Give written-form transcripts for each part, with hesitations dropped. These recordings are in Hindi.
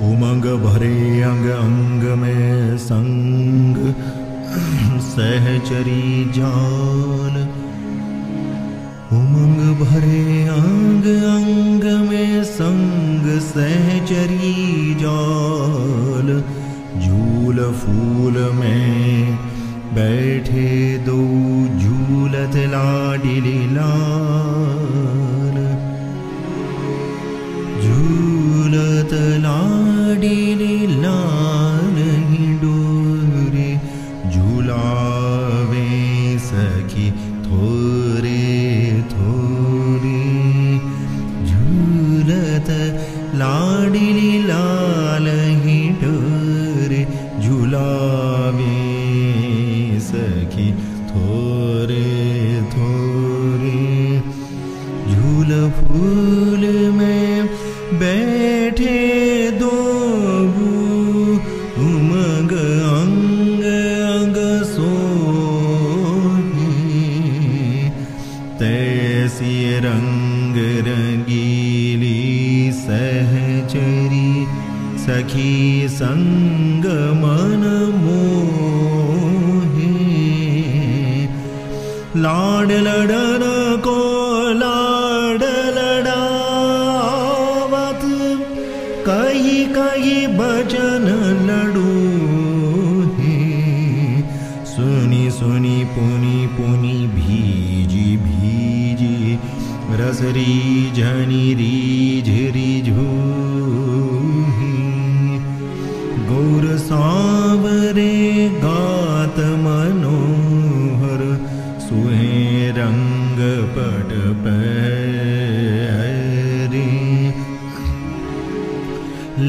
उमंग भरे अंग अंग में संग सहचरी जाल। उमंग भरे अंग अंग में संग सहचरी जाल। झूल फूल में बैठे दो झूलत लाडिली लाल। झूलत लाडिली लाल हिंडोरे झूलावे सखी थोरे थोरे। झूलत लाडिली लाल हिंडोरे झूलावे सखी थोरे थोरे। झूल फूल में बैठे दो उमंग अंग अंग सोहे। तैसी रंग रंगीली सहचरी सखी संग मन मोहे। लाड लडन को लाड लड़ावत कही कही बचन लड़ो है। सुनी सुनी पुनी पुनी भीजी भीजी रसरी झनी रीझ रिझू। गौर सांवरे गात मनोहर सुहे रंग पट पैरे।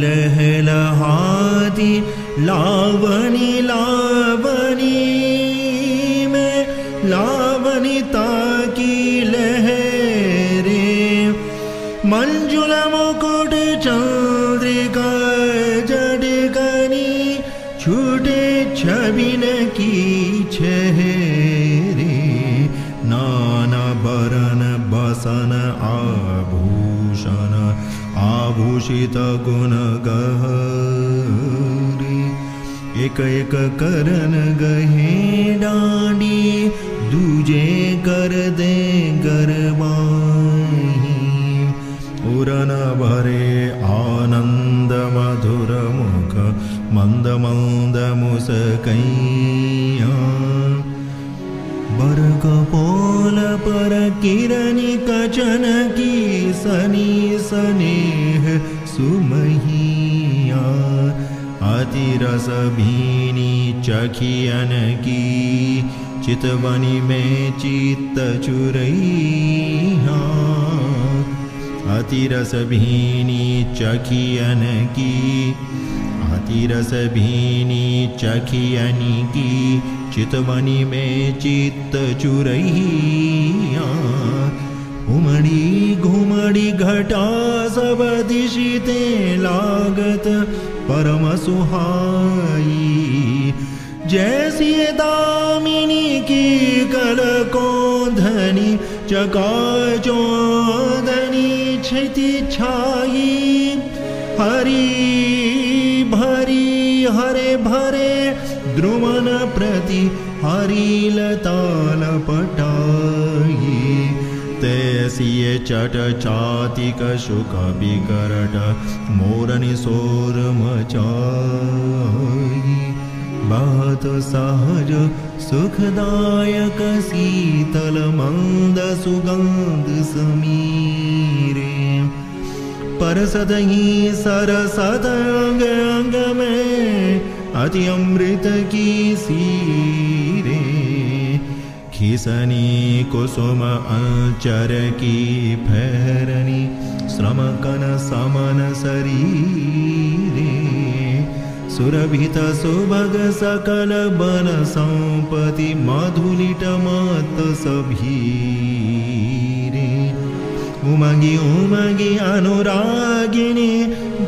लहलहाती लावनी लावनी में लावनिता की लहरे। मंजुल मुकुट चंद्रिका जड़कनी छूटे छबिन की छहरे। नाना बरन बसन आभूषण आभूषित गुण गहरे। एक एक करन गहे डांडी दूजे कर दे गरबाही। उरन भरे आनंद मधुर मुख मंद मंद मुस्कैया। बर कपोल पर किरणी कचन की सनी स्नेह सुमहिया। अति रस भीनी चखियन की चितवनी में चित्त चुरैया। अति रस भीनी चखियन की अति रस भीनी चखियनी की चितवनी में चित्त चुरैया। उमड़ी घुमड़ी घटा सब दिशिते लागत परम सुहाई। जैसी दामिनी की कल को धनी चकाचौंधनी क्षिति छाई। हरी भरी हरे भरे द्रुमन प्रति हरी लताल पटाई। तैसिये चट चातिक शुक बिकरट मोरनि सोर मचाई। बहुत सहज सुखदायक शीतल मंद सुगंध समीरे। परसत ही सरसत अंग अंग में अति अमृत की सीरे। खिसनी कुसुम अंचर की फैरनी श्रम कन समन शरीरे। सुरभित सुभग सकल बन संपति मधुलिट मत सभीरे। उमंगी उमंगी अनुरागिनी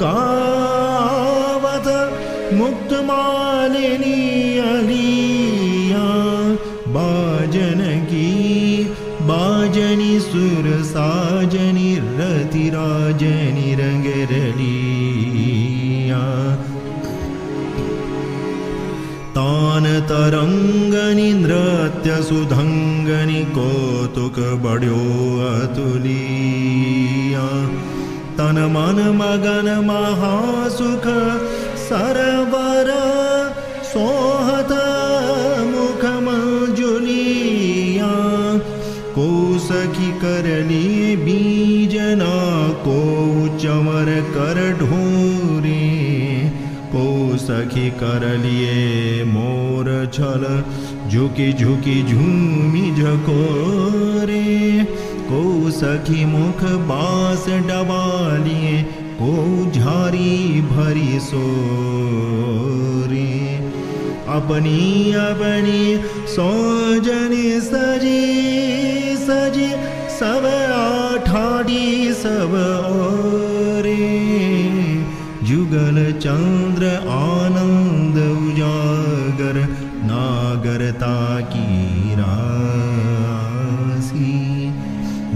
गावत मुक्त मालिनी अलिया। बाजन की बाजनी सुर साजनी रति राजनी रंग रलिया। तरंगनि नृत्य सुधंगनि कौतुक बड्यो अतुलिया तन मन मगन महासुख सरवर सोहत मुख मंजुलिया को सखी करली बीजना को चमर कर ढोरे को सखी करलिए मोर छल झुकी झुकी झूमी झकोरे को सखी मुख बास डबालिए को झारी भरी सोरे अपनी अपनी सोजनी सजी सजी सब आठाड़ी सब ओरे जुगल चंद्र आनंद उजागर नागरता की राशि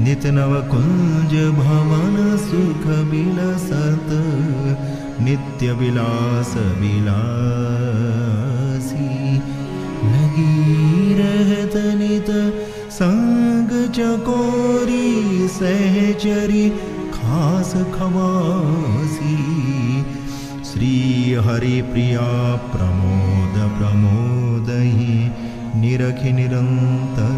नित नव कुंज भवन सुख विलसत नित्य विलास विलासी लगी रहत नित संग चकोरी सहचरी खास खवासी श्री हरि प्रिया प्रमोद प्रमोदहि निरखि निरंतरतासी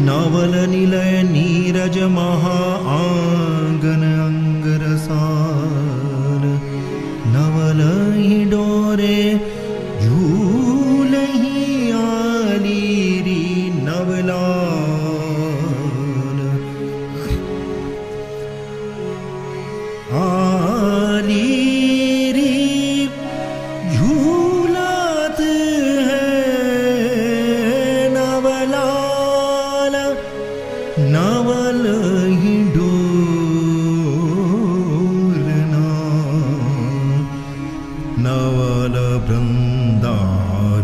नवल निलय नीरज महा आंगन अंगरसार नवल ही डोरे झूलहि आलीरी नवलाल आलीरी झूलत है नवलाल नवल ही डोरना नवल वृंदा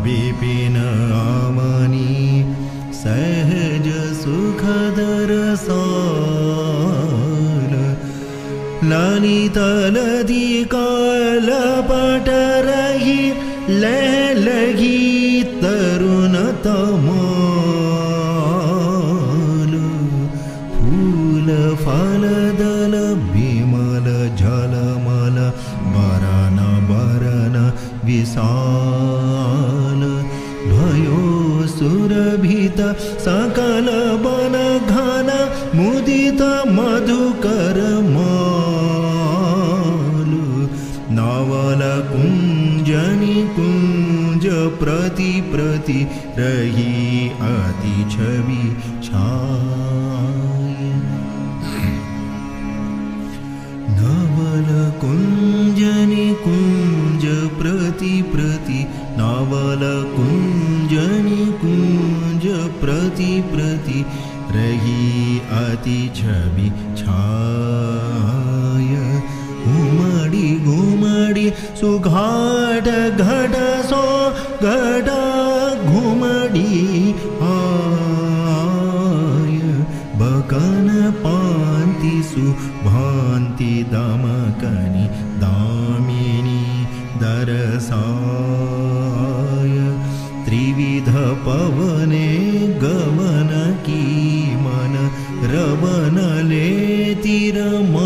विपिन आमनी सहज सुखदर साल ललित लदी काल पट रही लगी तरुण तमाल फूल फल दल विमल झलमल बरन बरन विशाल भयो सुरभित सकल बन घन मुदित मधुकर मालु नवल कुंजनि कुंज प्रति प्रति रही अति छवि छाय नवल कुंजनि कुंज प्रति प्रति नवल कुंजनि कुंज प्रति प्रति रही अति छवि छाय घुमड़ी घुमड़ी सुघाट घट सो घट घुमड़ी आय बकन पांति सुभांति दमकनि दामिनी दरसाय त्रिविध पवने गमन की मन रवन ले तिरमाय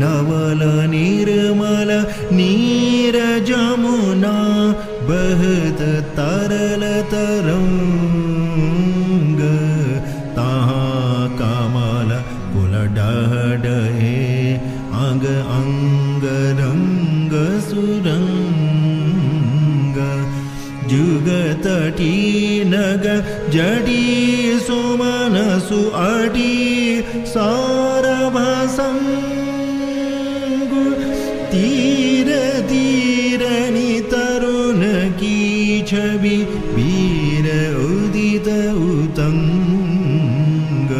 नवल निर्मल नीर जमुना बहत तरल तरंग तहाँ कमल कुल डहे अंग अंग रंग सुरंग जुगतटी नग जडी सुमन सुअटी सारभसंग तीर तीरनि तरुण की छवि वीर उदित उतंग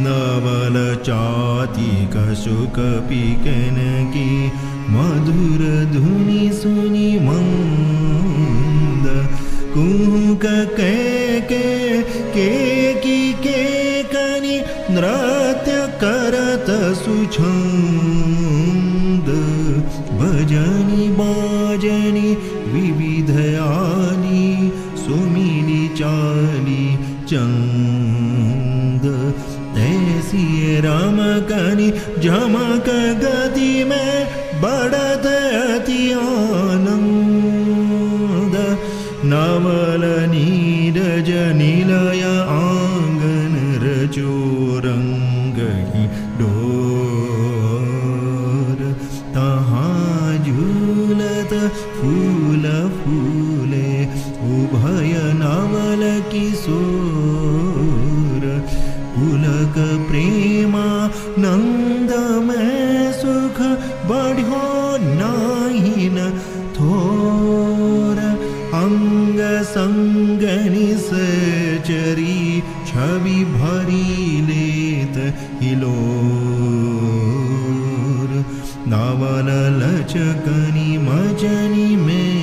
नवल चातिक सुख पिकन की मधुर धुनि सुनि मंद कुहक के कनि नृत्य करत सुछंद झमकनी झमक गति में बढ़त अति आनंद नवल नीरज निलय आंगन रचो रंग ही डोर तहाँ झूलत फूल फूले उभय नवल किशोर पुलक प्रेमा नंद में सुख बढ़ो नाही न थोर अंग संग निसचरी छवि भरी लेत हिलोर नवल लचकनी मजनी में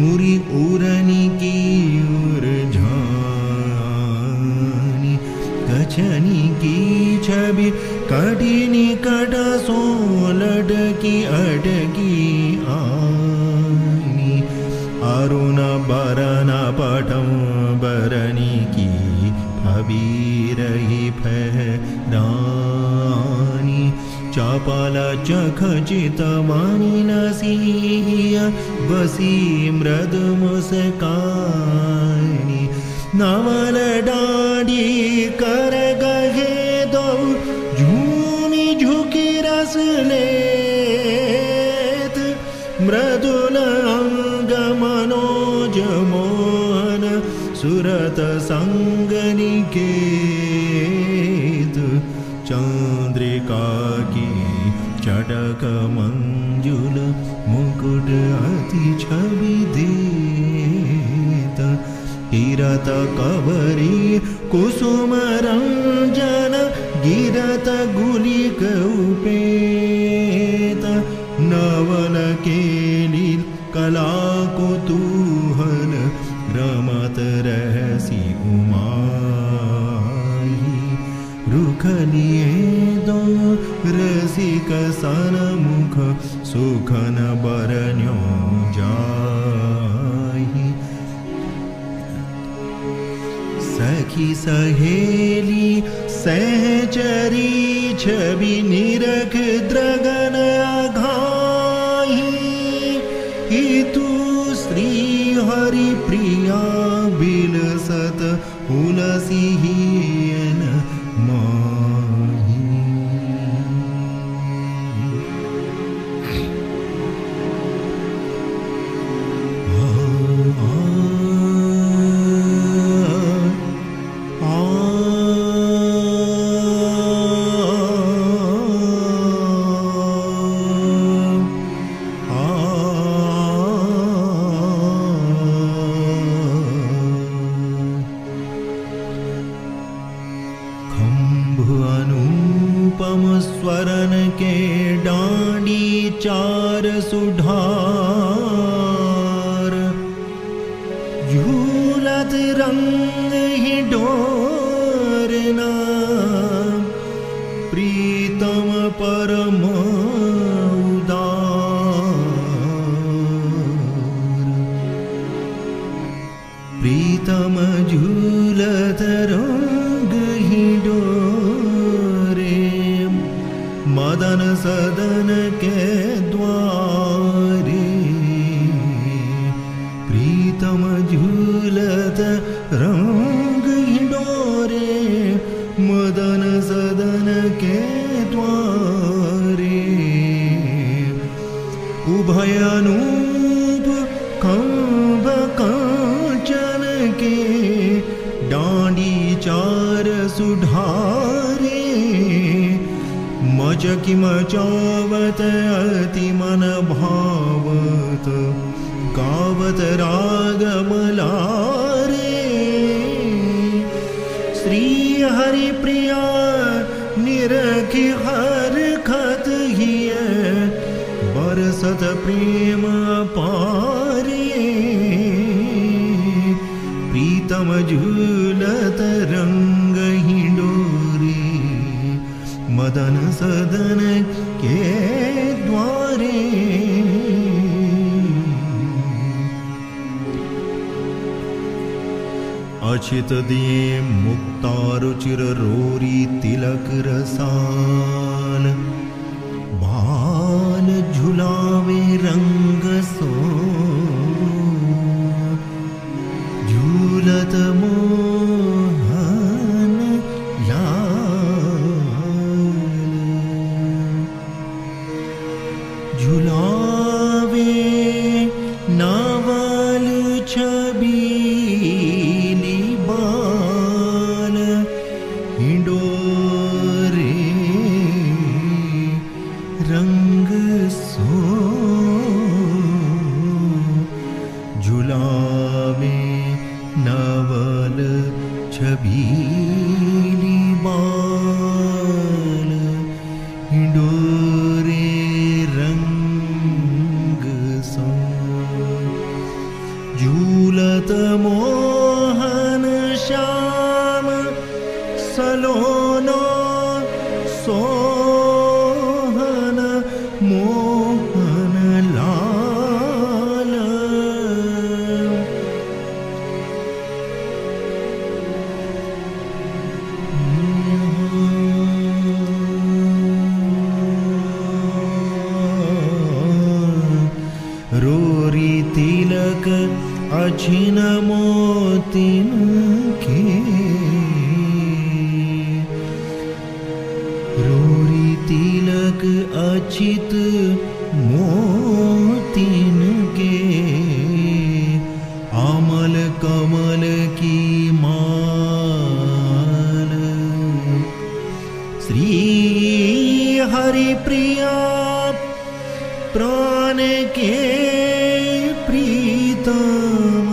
मुरी उरनी की उर झानी कछनी की छवि कठिनी कट सोलट की अटकी आनी अरुण बरन पटम बरनी की फबीरही फहरानी चापल चख चितवानी नसीय बसी मृद मुस्कानी नवल डाडी कर गहे दो झूमी झुकी रस लेत मृदुल अंग मनोज मोहन सुरत संग निकेत चंद्रिका की चटक मंजुल मुकुट अति छवि देत गिरत कबरी कुसुम रंजन गिरत गुलिक उपेत नवल केली कला कुतूहल रमत रहसी उमाही रुख लिए दो रसिक सनमुख सुखन बरन्यो जाही सखी सहेली सहचरी छवि निरख द्रगन आघाही ही तू श्री हरि प्रिया बिलसत हुलसी हियन माही अनुपम स्वरन के डांडी चार सुधार झूलत रंग ही डोरना प्रीतम परम उदार प्रीतम झूलत रंग ही मदन सदन के द्वारे प्रीतम झूलत रंग हिडोरे मदन सदन के द्वारे उभय अनूप खंभ कांचन के डांडी चार सुधारे मचकी मचावत अति मन भावत गावत राग मलारे श्री हरि प्रिया निरखि हर खत हिय बरसत प्रेम पारे प्रीतम झूलत रंग ही डोरे मदन सदन के द्वारे अचित दिए मुक्तारुचिर रोरी तिलक रसाल, बाल झुलावे रंग सो झूलत मोहन लाल, झुलावे नावल छबीली बाल, हिंडोरे रंग सो झुलावे नवल छबीली बाल, हिंडोरे रंग सो झूलत मोहन श्याम सलोनो सोहन मोहन लाल, रोरी तिलक अछिन मोतिन के, रोरी तिलक अचित मोतिन के, अमल कमल की माल, श्री हरि प्रिया प्राण के प्रीतम,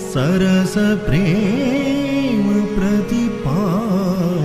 सरस प्रेम प्रतिपाल,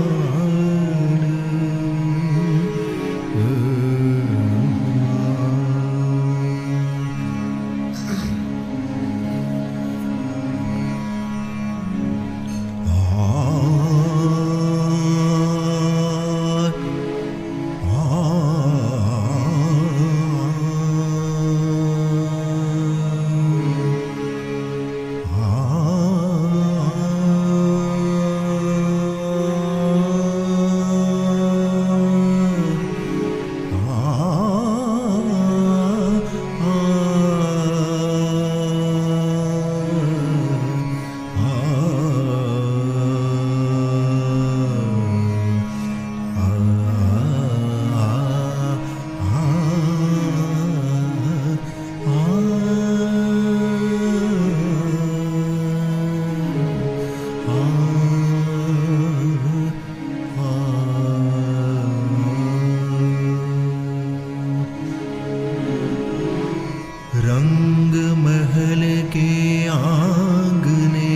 रंग महल के आंगने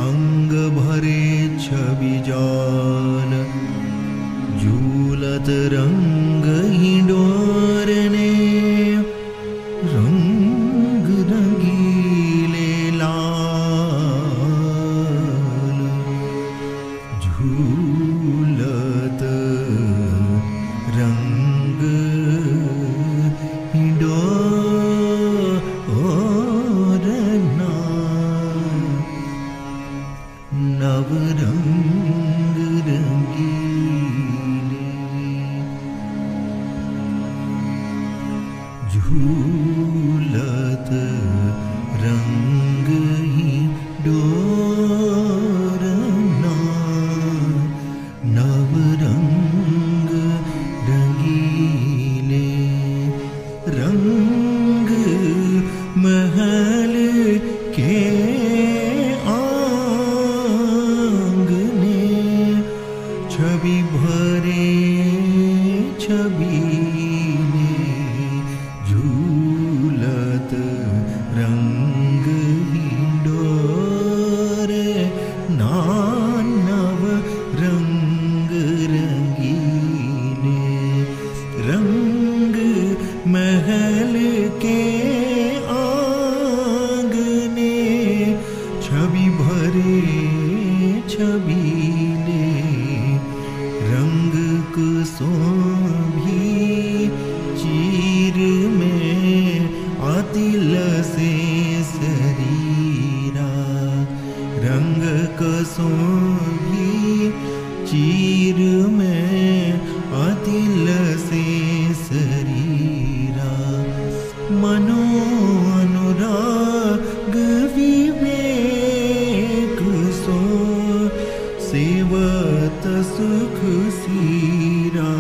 अंग भरे छवि जाल, झूलत रंग हिंडोरने रंग रंगीले लाल, झूलत रंग हिंडोरना, नव रंग रंगीले, झूलत रंग हिंडोरना, नव रंग रंगीले, रंग महल के आंगने छवि भरे छबीले, झूलत रंग हिंडोरे नानव रंग रंगीले, रंग महल के आंगने छवि भरे छबीले, रंग कुसुमी चीर में अतिल से शरीरा, रंग कसों चीर में अतिल से शरीरा मनो अनुराग विवेक सो सेवत सुख सीरा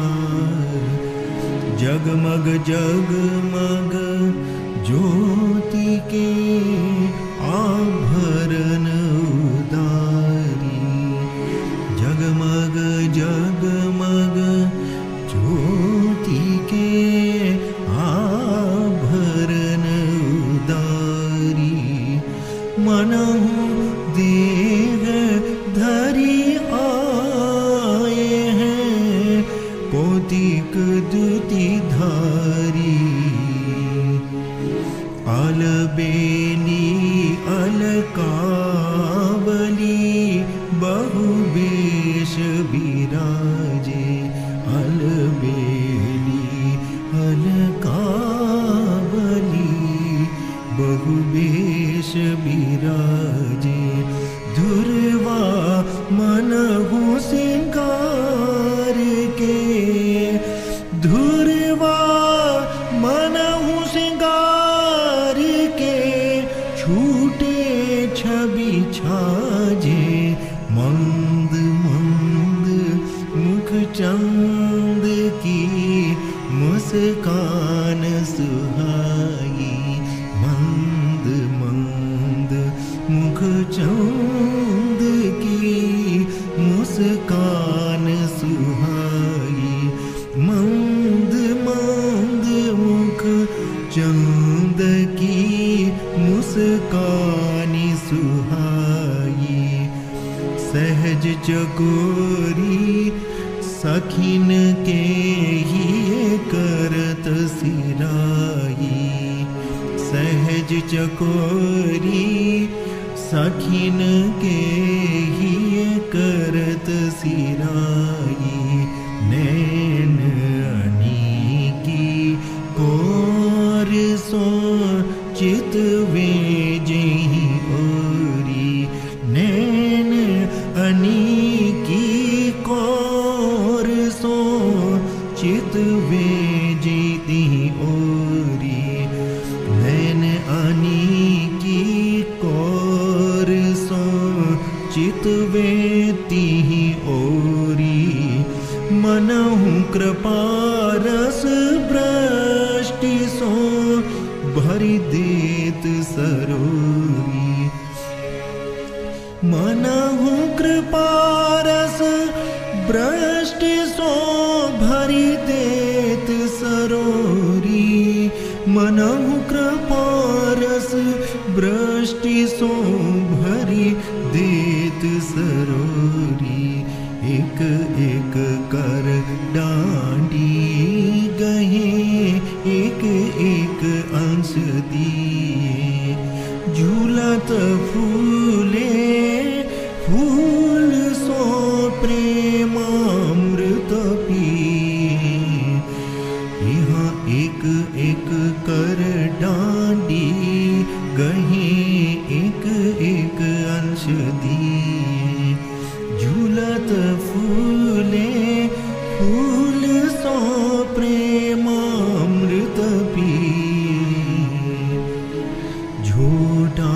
जगमग जगमग ज्योति के आभरण उदारी जगमग जगमग ज्योति के आभरण उदारी मनहु देह धरि आए हैं कौतिक द्युति धारी अलबेली अलकावली बहुवेश विराजे अलबेली अलकावली बहुवेश विराजे धुरवा मनहु सिंगार के धुरवा मनहु सिंगार के छूटे छवि छाजे मंद मंद मुख चंद की मुस्कान सुहाई मंद मंद मुख चंद की मुस्कान सुहाई मंद मंद मुख चंद की मुस्कान सुहाई सहज चकोरी सखिन के ही करत सिराई सहज चकोरी सखिन के ही करत सिराई नैन अनीकी कोर सो चित वे जही ओरी नैन अनीकी कोर सो चित वे जीती ओरी नैन अनीकी कोर सो चित वे तिहि ओरी मनहु कृपा रस वृष्टि सो भरि देत सरोरी मनहु कृपा रस वृष्टि सो भरि देत सरोरी मनहु कृपा रस वृष्टि सो भरि देत सरोरी एक एक कर डांडी गहे एक एक अंश दिए झूलत फूले फूल सो प्रेमामृत पिए यहाँ एक एक कर डांडी गहे एक एक अंश दिए झूलत फूले फूल सो प्रेमामृत पिए झूठा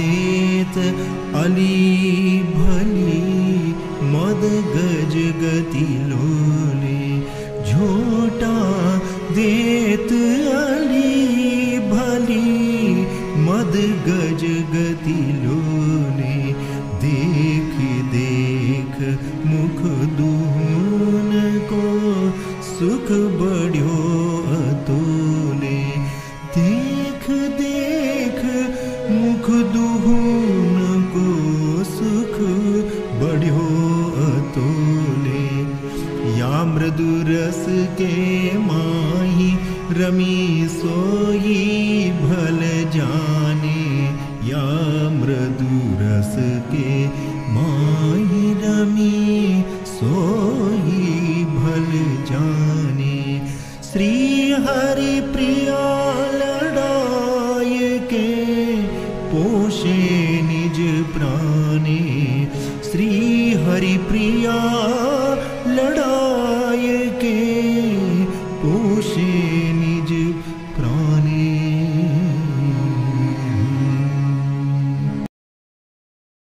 देत अली भली मद गज गति लोले झूठा देत अली भली मद गज गति लोले देख देख मुख दुहन को सुख बढ़्यो अतोले देख देख मुख दुहन को सुख बढ़्यो अतोले या मृदु रस के माही रमी सोई भल जाने या मृदु रस के माही रमी सोई भल जाने श्री हरि प्रिया लड़ाय के पोषे निज प्राणे हरि प्रिया